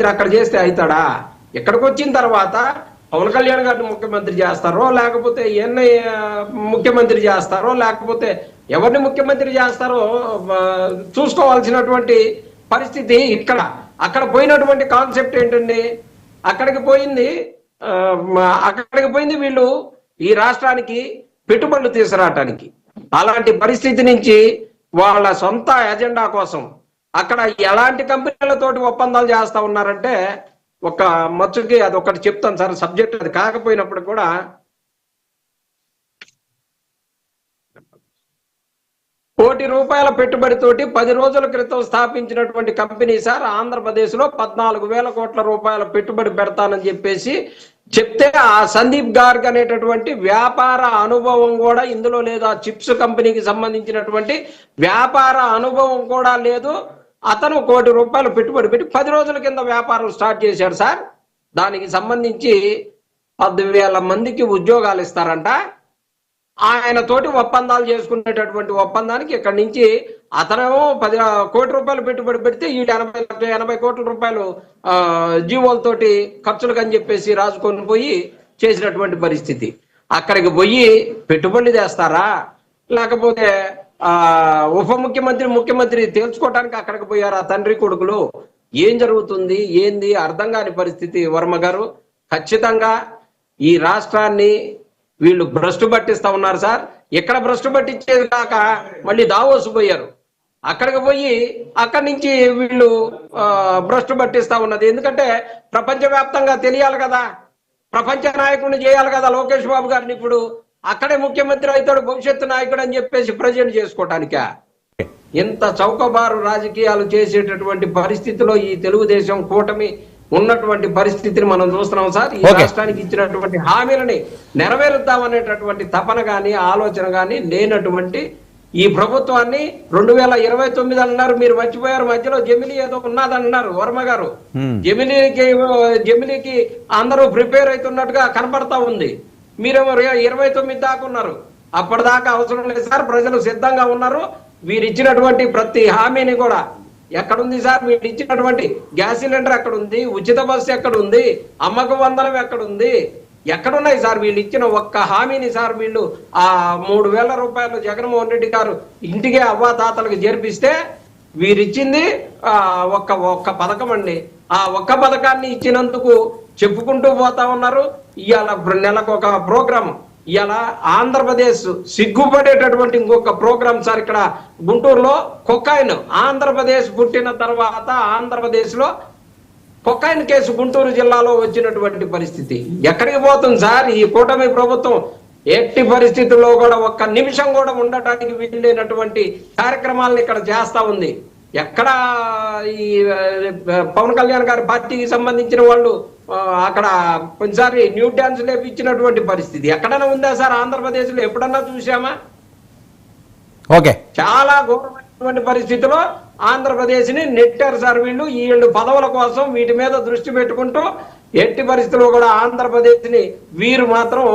ముఖ్యమంత్రి అక్కడ చేస్తే అవుతాడా? ఇక్కడికి వచ్చిన తర్వాత పవన్ కళ్యాణ్ గారిని ముఖ్యమంత్రి చేస్తారో, లేకపోతే ఈయన్ని ముఖ్యమంత్రి చేస్తారో, లేకపోతే ఎవరిని ముఖ్యమంత్రి చేస్తారో చూసుకోవాల్సినటువంటి పరిస్థితి ఇక్కడ. అక్కడ పోయినటువంటి కాన్సెప్ట్ ఏంటండి? అక్కడికి పోయింది వీళ్ళు ఈ రాష్ట్రానికి పెట్టుబడులు తీసుకురావటానికి. అలాంటి పరిస్థితి నుంచి వాళ్ళ సొంత ఎజెండా కోసం అక్కడ ఎలాంటి కంపెనీలతోటి ఒప్పందాలు చేస్తా ఉన్నారంటే, ఒక మచ్చుకి అది ఒకటి చెప్తాను సార్, సబ్జెక్ట్ అది కాకపోయినప్పుడు కూడా. ₹1 కోటి పెట్టుబడితోటి 10 రోజుల క్రితం స్థాపించినటువంటి కంపెనీ సార్ ఆంధ్రప్రదేశ్ లో 14,000 కోట్ల రూపాయల పెట్టుబడి పెడతానని చెప్పేసి చెప్తే, ఆ సందీప్ గార్గ్ అనేటటువంటి వ్యాపార అనుభవం కూడా ఇందులో లేదు. ఆ చిప్స్ కంపెనీకి సంబంధించినటువంటి వ్యాపార అనుభవం కూడా లేదు. అతను ₹1 కోటి పెట్టుబడి పెట్టి 10 రోజుల కింద వ్యాపారం స్టార్ట్ చేశాడు సార్. దానికి సంబంధించి 10,000 మందికి ఉద్యోగాలు ఇస్తారంట. ఆయన తోటి ఒప్పందాలు చేసుకునేటటువంటి ఒప్పందానికి ఇక్కడి నుంచి అతనేమో ₹10 కోటి పెట్టుబడి పెడితే ఈ 80 కోట్ల రూపాయలు జీవోలతోటి ఖర్చులకు అని చెప్పేసి రాసుకొని పోయి చేసినటువంటి పరిస్థితి. అక్కడికి పోయి పెట్టుబడులు చేస్తారా, లేకపోతే ఉప ముఖ్యమంత్రి ముఖ్యమంత్రి తేల్చుకోవడానికి అక్కడికి పోయారు ఆ తండ్రి కొడుకులు? ఏం జరుగుతుంది ఏంది అర్థం కాని పరిస్థితి. వర్మ గారు, ఖచ్చితంగా ఈ రాష్ట్రాన్ని వీళ్ళు భ్రష్టు పట్టిస్తా ఉన్నారు సార్. ఎక్కడ భ్రష్టు పట్టించేది కాక మళ్ళీ దావోసు పోయారు. అక్కడికి పోయి అక్కడి నుంచి వీళ్ళు భ్రష్టు పట్టిస్తా ఉన్నది. ఎందుకంటే ప్రపంచవ్యాప్తంగా తెలియాలి కదా, ప్రపంచ నాయకుడిని చేయాలి కదా లోకేష్ బాబు గారిని. ఇప్పుడు అక్కడే ముఖ్యమంత్రి అవుతాడు భవిష్యత్తు నాయకుడు అని చెప్పేసి ప్రజెంట్ చేసుకోవటానిక ఇంత చౌకబారు రాజకీయాలు చేసేటటువంటి పరిస్థితిలో ఈ తెలుగుదేశం కూటమి ఉన్నటువంటి పరిస్థితిని మనం చూస్తున్నాం సార్. ఈ రాష్ట్రానికి ఇచ్చినటువంటి హామీలని నెరవేరుద్దామనేటటువంటి తపన గాని ఆలోచన గాని లేనటువంటి ఈ ప్రభుత్వాన్ని 2029 అన్నారు. మీరు మర్చిపోయారు, మధ్యలో జమిలీ ఏదో ఉన్నదన్నారు వర్మ గారు. జమిలీకి అందరూ ప్రిపేర్ అవుతున్నట్టుగా కనపడతా ఉంది. మీరేమో 29 దాకా ఉన్నారు. అప్పటిదాకా అవసరం లేదు సార్, ప్రజలు సిద్ధంగా ఉన్నారు. వీరు ఇచ్చినటువంటి ప్రతి హామీని కూడా ఎక్కడుంది సార్? మీరు ఇచ్చినటువంటి గ్యాస్ సిలిండర్ ఎక్కడుంది? ఉచిత బస్సు ఎక్కడుంది? అమ్మకు వందనం ఎక్కడుంది? ఎక్కడున్నాయి సార్ వీళ్ళు ఇచ్చిన ఒక్క హామీని? సార్ వీళ్ళు ఆ ₹3,000 జగన్మోహన్ రెడ్డి గారు ఇంటికే అవ్వాతాతలకు చేర్పిస్తే వీరిచ్చింది ఒక్క పథకం అండి. ఆ ఒక్క పథకాన్ని ఇచ్చినందుకు చెప్పుకుంటూ పోతా ఉన్నారు. ఇవాళ నెలకు ఒక ప్రోగ్రాం, ఇలా ఆంధ్రప్రదేశ్ సిగ్గుపడేటటువంటి ఇంకొక ప్రోగ్రాం సార్. ఇక్కడ గుంటూరులో కొకాయిన్, ఆంధ్రప్రదేశ్ పుట్టిన తర్వాత ఆంధ్రప్రదేశ్ లో కొకాయిన్ కేసు గుంటూరు జిల్లాలో వచ్చినటువంటి పరిస్థితి. ఎక్కడికి పోతుంది సార్ ఈ కూటమి ప్రభుత్వం? ఎట్టి పరిస్థితుల్లో కూడా ఒక్క నిమిషం కూడా ఉండటానికి వీల్లేనటువంటి కార్యక్రమాలను ఇక్కడ చేస్తా ఉంది. ఎక్కడ ఈ పవన్ కళ్యాణ్ గారి పార్టీకి సంబంధించిన వాళ్ళు అక్కడ కొన్నిసారి న్యూ డాన్స్ లేపించినటువంటి పరిస్థితి ఎక్కడైనా ఉందా సార్ ఆంధ్రప్రదేశ్ లో? ఎప్పుడన్నా చూసామా? ఓకే, చాలా ఘోరమైనటువంటి పరిస్థితిలో ఆంధ్రప్రదేశ్ ని నెట్టారు సార్ వీళ్ళు. వీళ్ళు పదవుల కోసం వీటి మీద దృష్టి పెట్టుకుంటూ ఎట్టి పరిస్థితుల్లో కూడా ఆంధ్రప్రదేశ్ ని వీరు మాత్రం